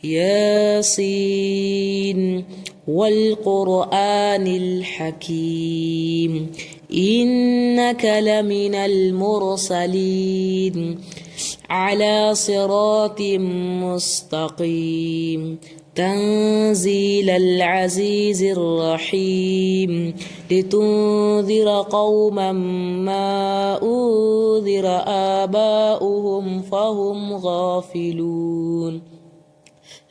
ياسين والقرآن الحكيم إنك لمن المرسلين على صراط مستقيم تنزيل العزيز الرحيم لتنذر قوما ما أنذر آباؤهم فهم غافلون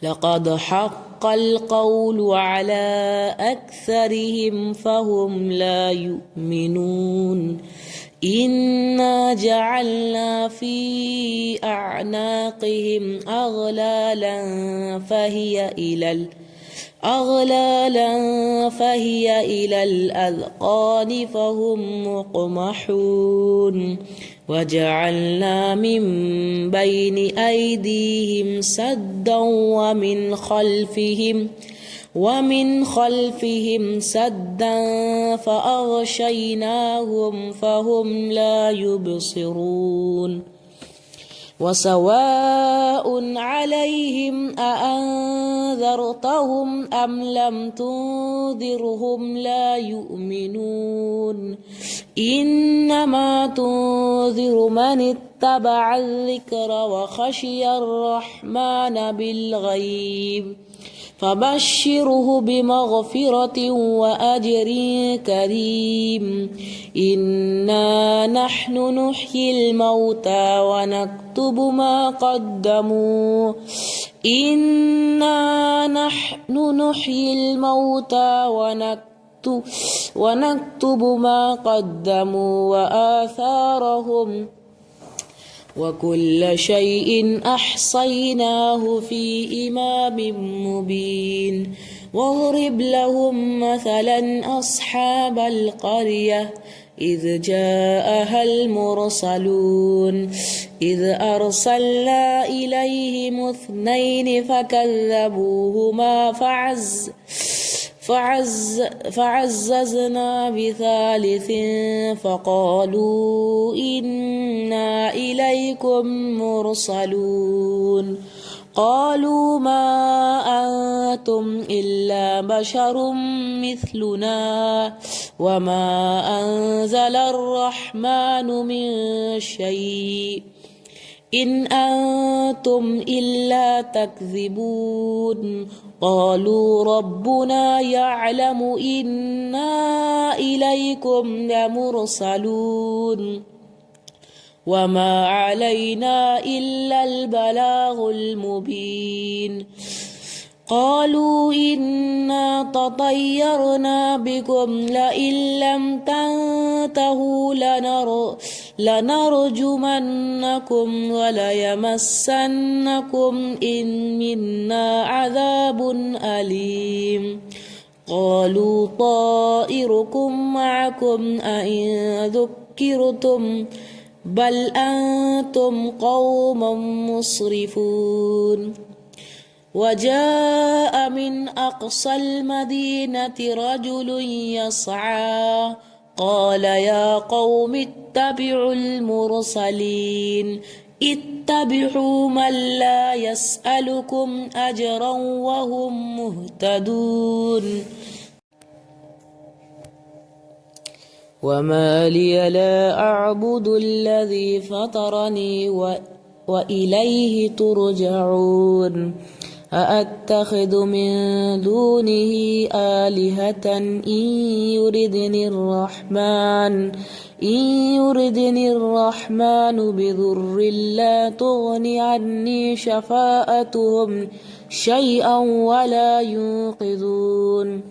لقد حق القول على أكثرهم فهم لا يؤمنون إنا جعلنا في أعناقهم أغلالا فهي إلى الأذقان فهم مقمحون وجعلنا من بين أيديهم سدا ومن خلفهم سدا فأغشيناهم فهم لا يبصرون وسواء عليهم أأنذرتهم أم لم تنذرهم لا يؤمنون إنما تنذر من اتبع الذكر وخشي الرحمن بالغيب فبشره بمغفرة وأجر كريم إنا نحن نحيي الموتى ونكتب ما قدموا وآثارهم وكل شيء أحصيناه في إمام مبين واضرب لهم مثلا أصحاب القرية إذ جاءها المرسلون إذ أرسلنا إليهم 2 فكذبوهما فعززنا بثالث فقالوا إنا إليكم مرسلون قالوا ما أنتم إلا بشر مثلنا وما أنزل الرحمن من شيء إن أنتم إلا تكذبون قالوا ربنا يعلم إنا إليكم لمرسلون وما علينا إلا البلاغ المبين قالوا إنا تطيرنا بكم لئن لم تنتهوا لنرجمنكم وليمسنكم منا عذاب أليم قالوا طائركم معكم أئن ذكرتم بل أنتم قوم مسرفون وجاء من أقصى المدينة رجل يسعى قال يا قوم اتبعوا المرسلين اتبعوا من لا يسألكم أجرا وهم مهتدون وما لي لا أعبد الذي فطرني وإليه ترجعون أأتخذ من دونه آلهة إن يردني الرحمن بضر لا تغن عني شفاءتهم شيئا ولا ينقذون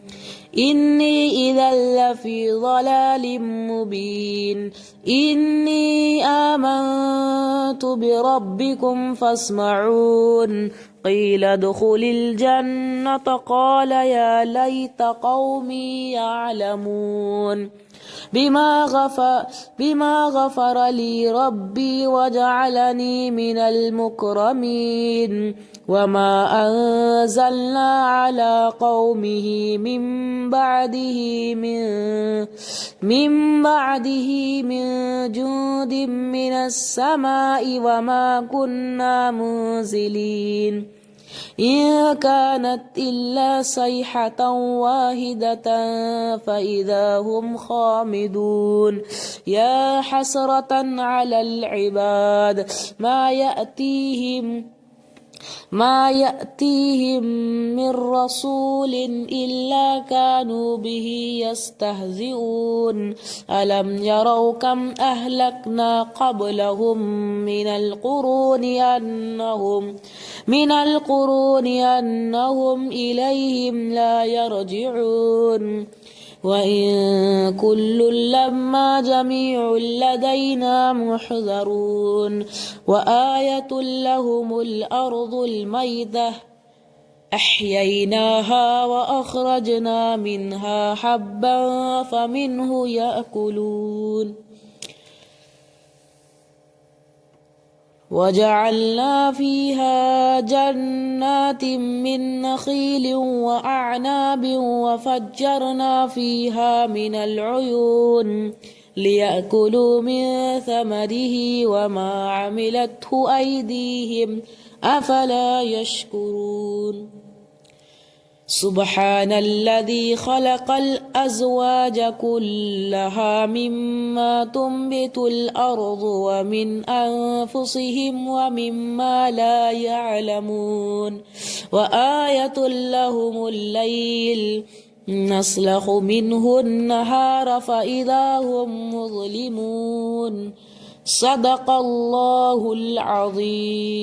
إني إذا لفي ضلال مبين إني آمنت بربكم فاسمعون قيل ادخل الجنة قال يا ليت قومي يعلمون بما غفر لي ربي وجعلني من المكرمين وما أنزلنا على قومه من بعده من جند من السماء وما كنا منزلين إن كانت إلا صيحة واحدة فإذا هم خامدون يا حسرة على العباد ما يأتيهم من رسول إلا كانوا به يستهزئون ألم يروا كم أهلكنا قبلهم من القرون أنهم إليهم لا يرجعون وإن كل لما جميع لدينا محضرون وآية لهم الأرض الميتة أحييناها وأخرجنا منها حبا فمنه يأكلون وجعلنا فيها جنات من نخيل وأعناب وفجرنا فيها من العيون ليأكلوا من ثمره وما عملته أيديهم أفلا يشكرون سبحان الذي خلق الأزواج كلها مما تنبت الأرض ومن أنفسهم ومما لا يعلمون وآية لهم الليل نسلخ منه النهار فإذا هم مظلمون صدق الله العظيم.